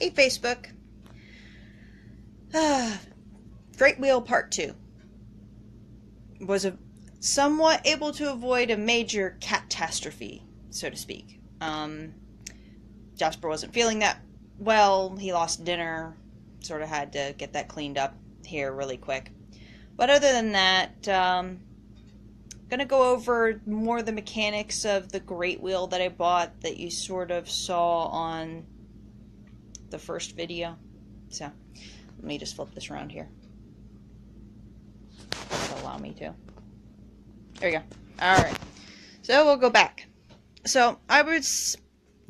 Hey Facebook. Great Wheel Part 2. Was somewhat able to avoid a major catastrophe, so to speak. Jasper wasn't feeling that well. He lost dinner. Sort of had to get that cleaned up here really quick. But other than that, gonna go over more of the mechanics of the Great Wheel that I bought that you sort of saw on the first video. So, let me just flip this around here. Allow me to. There we go. Alright. So we'll go back. So I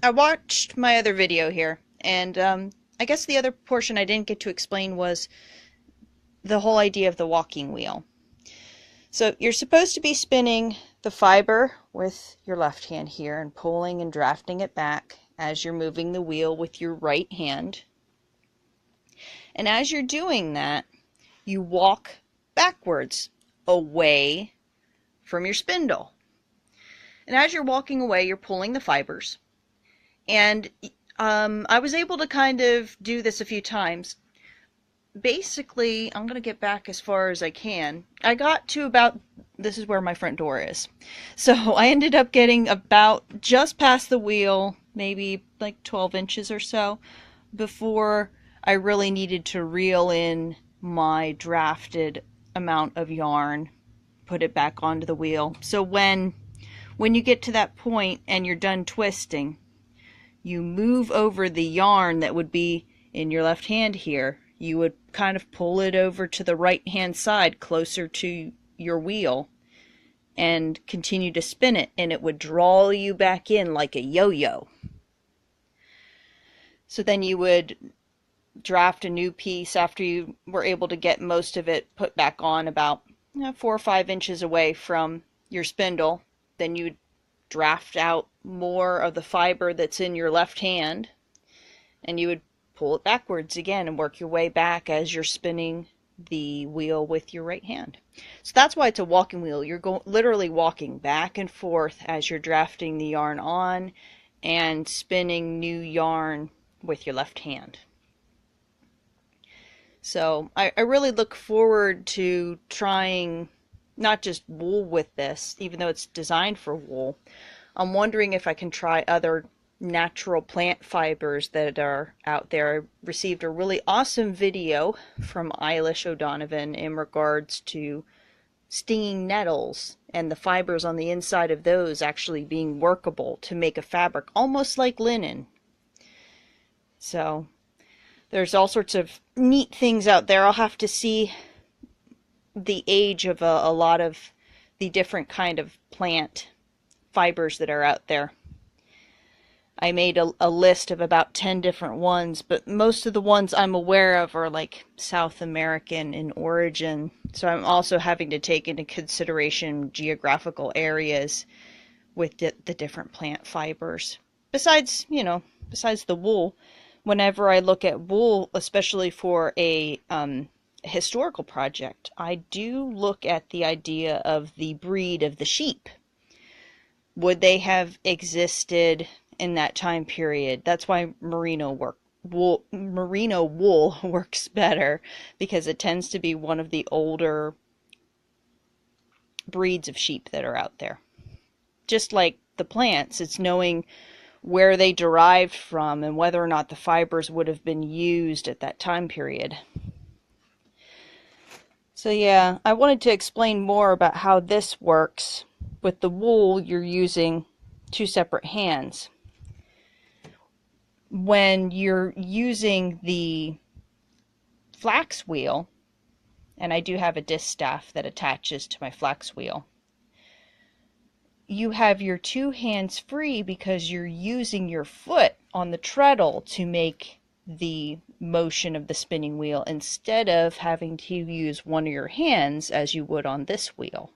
watched my other video here, and I guess the other portion I didn't get to explain was the whole idea of the walking wheel. So you're supposed to be spinning the fiber with your left hand here and pulling and drafting it back as you're moving the wheel with your right hand. And as you're doing that, you walk backwards away from your spindle. And as you're walking away, you're pulling the fibers. And I was able to kind of do this a few times. Basically, I'm going to get back as far as I can. I got to about, this is where my front door is. So I ended up getting about just past the wheel, maybe like 12 inches or so, before I really needed to reel in my drafted amount of yarn, put it back onto the wheel. So when you get to that point and you're done twisting, you move over the yarn that would be in your left hand here. You would kind of pull it over to the right hand side closer to your wheel and continue to spin it, and it would draw you back in like a yo-yo. So then you would draft a new piece after you were able to get most of it put back on about 4 or 5 inches away from your spindle. Then you would draft out more of the fiber that's in your left hand, and you would pull it backwards again and work your way back as you're spinning the wheel with your right hand. So that's why it's a walking wheel. You're literally walking back and forth as you're drafting the yarn on and spinning new yarn with your left hand. So I really look forward to trying not just wool with this, even though it's designed for wool. I'm wondering if I can try other natural plant fibers that are out there. I received a really awesome video from Eilish O'Donovan in regards to stinging nettles and the fibers on the inside of those actually being workable to make a fabric almost like linen. So there's all sorts of neat things out there. I'll have to see the age of a lot of the different kind of plant fibers that are out there. I made a list of about 10 different ones, but most of the ones I'm aware of are like South American in origin. So I'm also having to take into consideration geographical areas with the different plant fibers. Besides the wool, whenever I look at wool, especially for a historical project, I do look at the idea of the breed of the sheep. Would they have existed in that time period? That's why merino wool works better, because it tends to be one of the older breeds of sheep that are out there. Just like the plants, it's knowing where they derived from and whether or not the fibers would have been used at that time period. So yeah, I wanted to explain more about how this works. With the wool, you're using 2 separate hands. When you're using the flax wheel, and I do have a distaff that attaches to my flax wheel, you have your 2 hands free because you're using your foot on the treadle to make the motion of the spinning wheel instead of having to use one of your hands as you would on this wheel.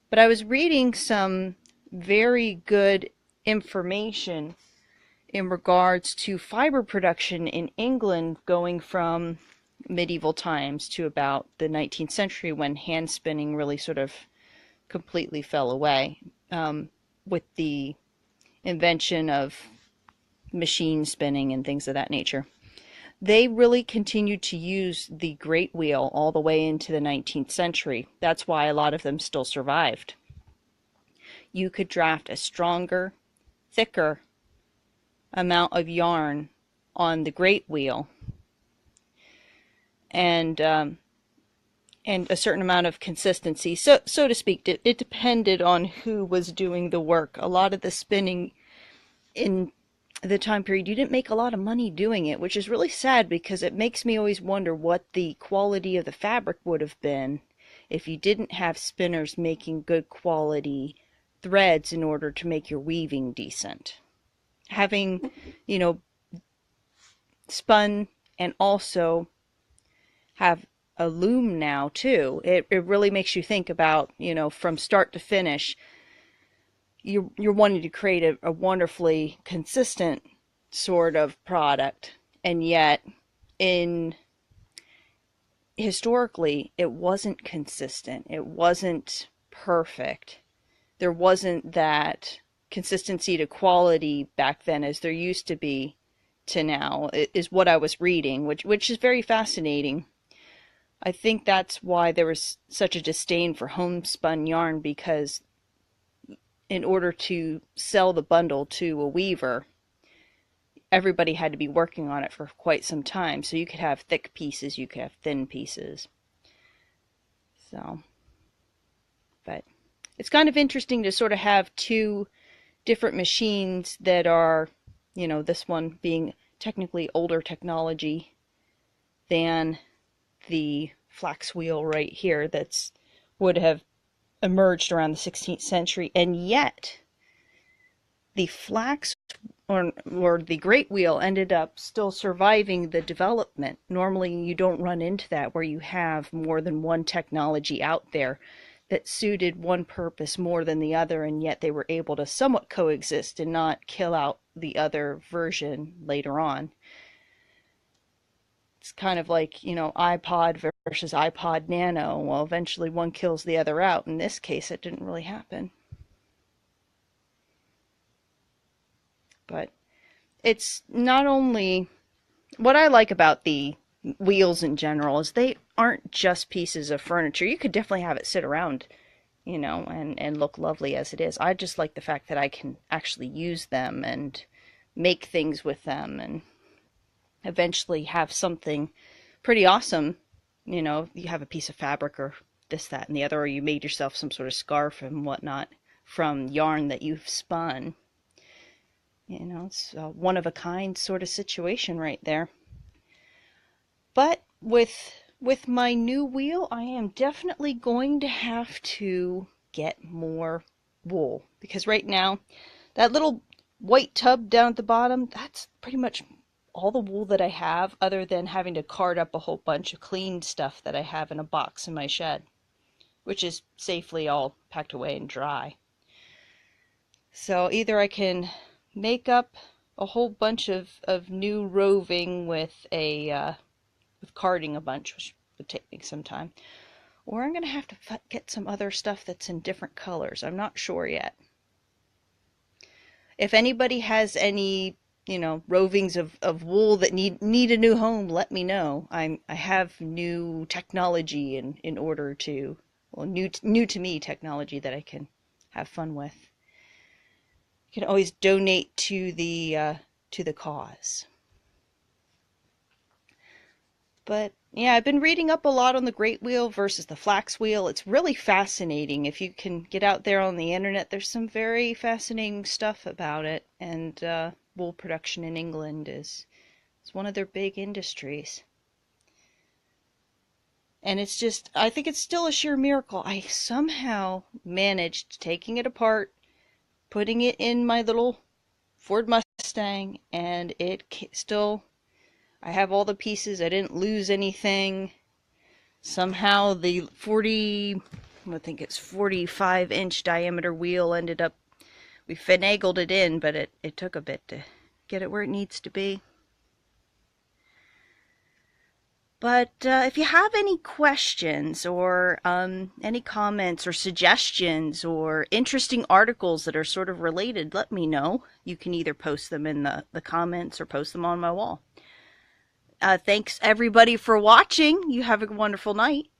But I was reading some very good information in regards to fiber production in England going from medieval times to about the 19th century, when hand spinning really sort of completely fell away with the invention of machine spinning and things of that nature. They really continued to use the great wheel all the way into the 19th century. That's why a lot of them still survived. You could draft a stronger, thicker amount of yarn on the great wheel, and a certain amount of consistency, so to speak. It depended on who was doing the work. A lot of the spinning in the time period, you didn't make a lot of money doing it, which is really sad, because it makes me always wonder what the quality of the fabric would have been if you didn't have spinners making good quality threads in order to make your weaving decent. Having, spun and also have a loom now too, it really makes you think about, from start to finish, you're wanting to create a wonderfully consistent sort of product, and yet historically it wasn't consistent, it wasn't perfect, there wasn't that consistency to quality back then as there used to be to now, is what I was reading, which is very fascinating. I think that's why there was such a disdain for homespun yarn, because in order to sell the bundle to a weaver, everybody had to be working on it for quite some time. So you could have thick pieces, you could have thin pieces. So, but it's kind of interesting to sort of have two different machines that are, this one being technically older technology than the flax wheel right here that's would have emerged around the 16th century, and yet the flax or the great wheel ended up still surviving the development. Normally you don't run into that, where you have more than one technology out there that suited one purpose more than the other, and yet they were able to somewhat coexist and not kill out the other version later on. It's kind of like, iPod versus iPod Nano. Well, eventually one kills the other out. In this case, it didn't really happen. But it's not only... What I like about the wheels in general is they aren't just pieces of furniture. You could definitely have it sit around, and look lovely as it is. I just like the fact that I can actually use them and make things with them, and eventually have something pretty awesome. You have a piece of fabric or this, that, and the other, or you made yourself some sort of scarf and whatnot from yarn that you've spun. It's a one-of-a-kind sort of situation right there. But with my new wheel, I am definitely going to have to get more wool, because right now, that little white tub down at the bottom, that's pretty much all the wool that I have, other than having to cart up a whole bunch of clean stuff that I have in a box in my shed, which is safely all packed away and dry. So either I can make up a whole bunch of new roving with carting a bunch, which would take me some time, or I'm going to have to get some other stuff that's in different colors. I'm not sure yet. If anybody has any, rovings of wool that need a new home, let me know. I have new technology in order to, new to me technology that I can have fun with. You can always donate to the cause. But yeah, I've been reading up a lot on the great wheel versus the flax wheel. It's really fascinating. If you can get out there on the internet, there's some very fascinating stuff about it. And wool production in England is one of their big industries. And it's just, I think it's still a sheer miracle. I somehow managed taking it apart, putting it in my little Ford Mustang, and it still... I have all the pieces. I didn't lose anything. Somehow the 45-inch diameter wheel ended up, we finagled it in, but it took a bit to get it where it needs to be. But if you have any questions or any comments or suggestions or interesting articles that are sort of related, let me know. You can either post them in the comments or post them on my wall. Thanks everybody for watching. You have a wonderful night.